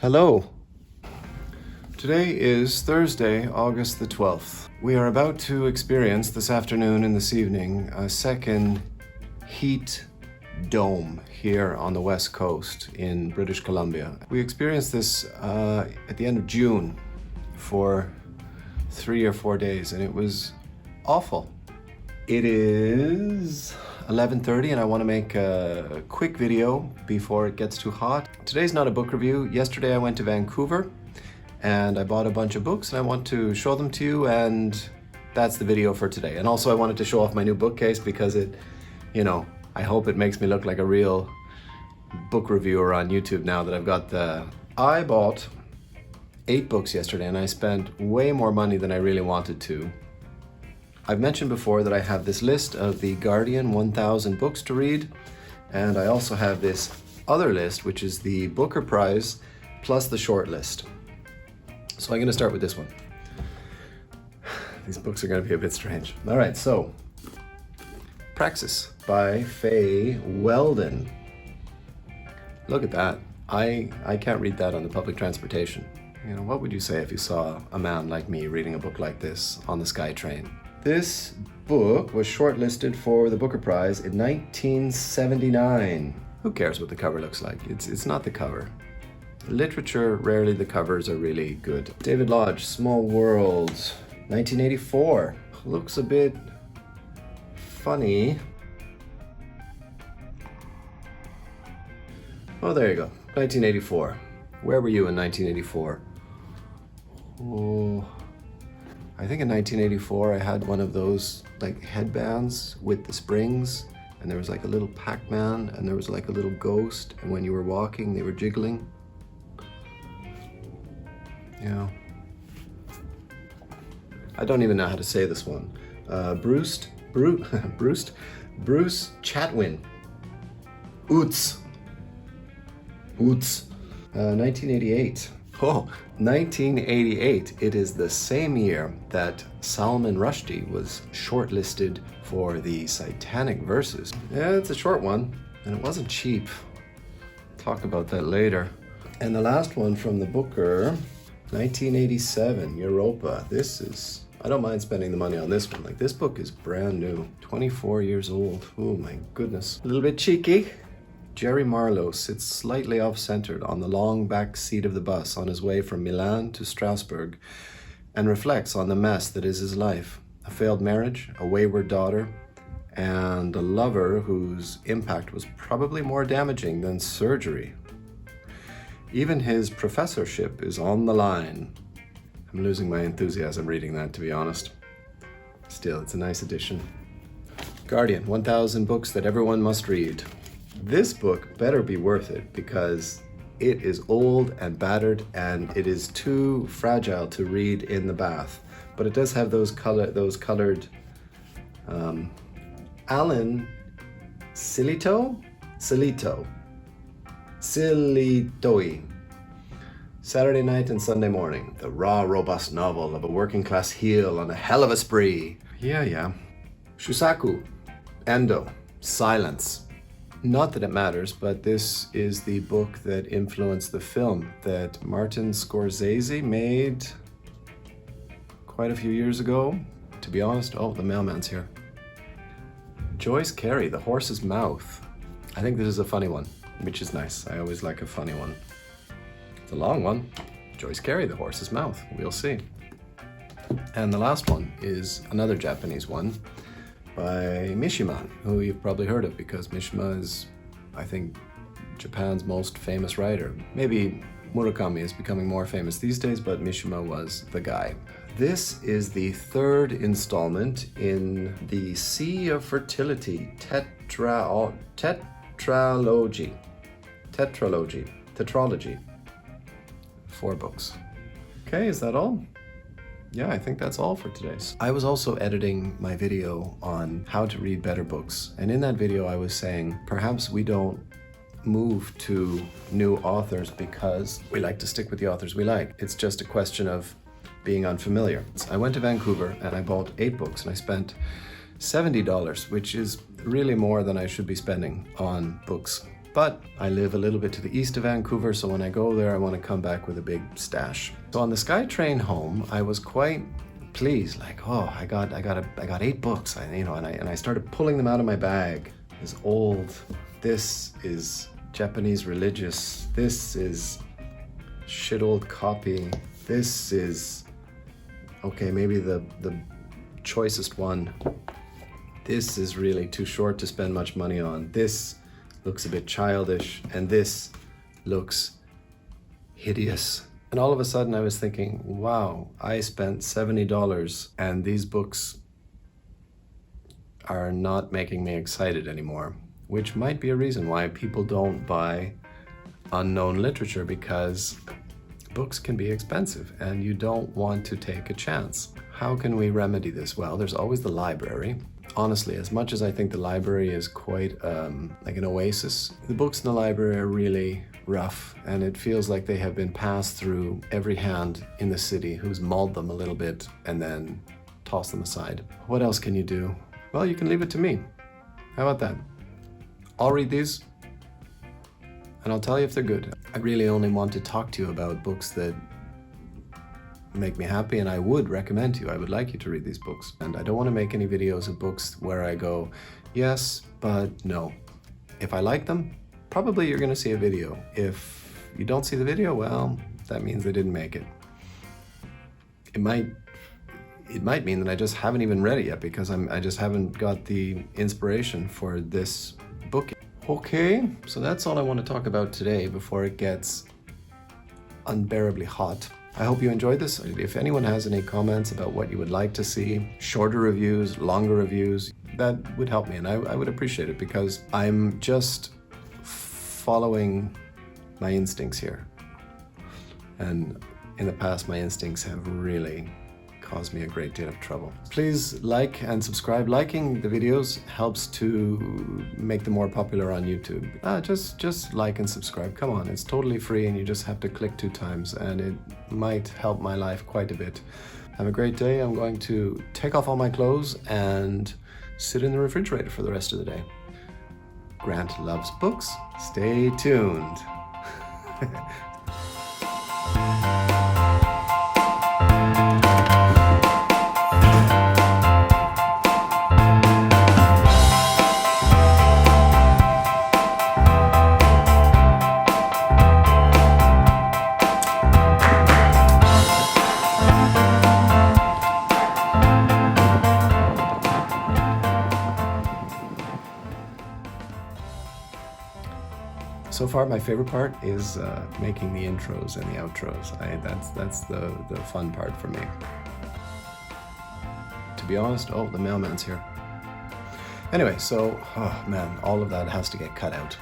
Hello. Today is Thursday, August the 12th. We are about to experience this afternoon and this evening a second heat dome here on the west coast in British Columbia. We experienced this at the end of June for 3 or 4 days, and it was awful. It is 11:30 and I want to make a quick video before it gets too hot. Today's not a book review. Yesterday I went to Vancouver and I bought a bunch of books and I want to show them to you, and that's the video for today. And also I wanted to show off my new bookcase because it, I hope it makes me look like a real book reviewer on YouTube now that I've got I bought 8 books yesterday and I spent way more money than I really wanted to. I've mentioned before that I have this list of the Guardian 1000 books to read, and I also have this other list, which is the Booker Prize plus the short list. So I'm going to start with this one. These books are going to be a bit strange. All right, so Praxis by Faye Weldon. Look at that. I can't read that on the public transportation. What would you say if you saw a man like me reading a book like this on the SkyTrain? This book was shortlisted for the Booker Prize in 1979. Who cares what the cover looks like? It's not the cover. Literature, rarely the covers are really good. David Lodge, Small World, 1984. Looks a bit funny. Oh, there you go, 1984. Where were you in 1984? Oh, I think in 1984 I had one of those headbands with the springs, and there was a little Pac-Man and there was a little ghost, and when you were walking they were jiggling. I don't even know how to say this one. Bruce Chatwin. Oots. 1988. Oh, 1988. It is the same year that Salman Rushdie was shortlisted for the Satanic Verses. Yeah, it's a short one, and it wasn't cheap. Talk about that later. And the last one from the Booker, 1987, Europa. I don't mind spending the money on this one. This book is brand new, 24 years old. Oh my goodness. A little bit cheeky. Jerry Marlowe sits slightly off-centered on the long back seat of the bus on his way from Milan to Strasbourg and reflects on the mess that is his life. A failed marriage, a wayward daughter, and a lover whose impact was probably more damaging than surgery. Even his professorship is on the line. I'm losing my enthusiasm reading that, to be honest. Still, it's a nice edition. Guardian, 1000 books that everyone must read. This book better be worth it because it is old and battered and it is too fragile to read in the bath. But it does have those colored Alan Silitoi. Saturday night and Sunday morning. The raw, robust novel of a working-class heel on a hell of a spree. Yeah. Shusaku. Endo. Silence. Not that it matters, but this is the book that influenced the film that Martin Scorsese made quite a few years ago. To be honest, the mailman's here. Joyce Carey, The Horse's Mouth. I think this is a funny one, which is nice. I always like a funny one. It's a long one. Joyce Carey, The Horse's Mouth. We'll see. And the last one is another Japanese one by Mishima, who you've probably heard of because Mishima is, I think, Japan's most famous writer. Maybe Murakami is becoming more famous these days, but Mishima was the guy. This is the third installment in the Sea of Fertility tetralogy. 4 books. Okay, is that all? Yeah, I think that's all for today. I was also editing my video on how to read better books. And in that video, I was saying, perhaps we don't move to new authors because we like to stick with the authors we like. It's just a question of being unfamiliar. I went to Vancouver and I bought 8 books and I spent $70, which is really more than I should be spending on books. But I live a little bit to the east of Vancouver, so when I go there, I want to come back with a big stash. So on the SkyTrain home, I was quite pleased, like, I got 8 books, and I started pulling them out of my bag. This old, this is Japanese religious, this is shit old copy, this is, okay, maybe the choicest one. This is really too short to spend much money on. This looks a bit childish, and this looks hideous. And all of a sudden I was thinking, wow, I spent $70 and these books are not making me excited anymore, which might be a reason why people don't buy unknown literature, because books can be expensive and you don't want to take a chance. How can we remedy this? Well, there's always the library. Honestly, as much as I think the library is quite like an oasis, the books in the library are really rough, and it feels like they have been passed through every hand in the city who's mauled them a little bit and then tossed them aside. What else can you do? Well, you can leave it to me. How about that? I'll read these and I'll tell you if they're good. I really only want to talk to you about books that make me happy, and I would recommend to you. I would like you to read these books. And I don't want to make any videos of books where I go, yes, but no. If I like them, probably you're going to see a video. If you don't see the video, well, that means they didn't make it. It might mean that I just haven't even read it yet because I just haven't got the inspiration for this book. Okay, so that's all I want to talk about today before it gets unbearably hot. I hope you enjoyed this. If anyone has any comments about what you would like to see, shorter reviews, longer reviews, that would help me, and I would appreciate it because I'm just following my instincts here. And in the past, my instincts have really caused me a great deal of trouble. Please like and subscribe. Liking the videos helps to make them more popular on YouTube. Just like and subscribe. Come on, it's totally free and you just have to click 2 times and it might help my life quite a bit. Have a great day. I'm going to take off all my clothes and sit in the refrigerator for the rest of the day. Grant loves books. Stay tuned. So far, my favorite part is making the intros and the outros. That's the fun part for me. To be honest, the mailman's here. Anyway, so, man, all of that has to get cut out.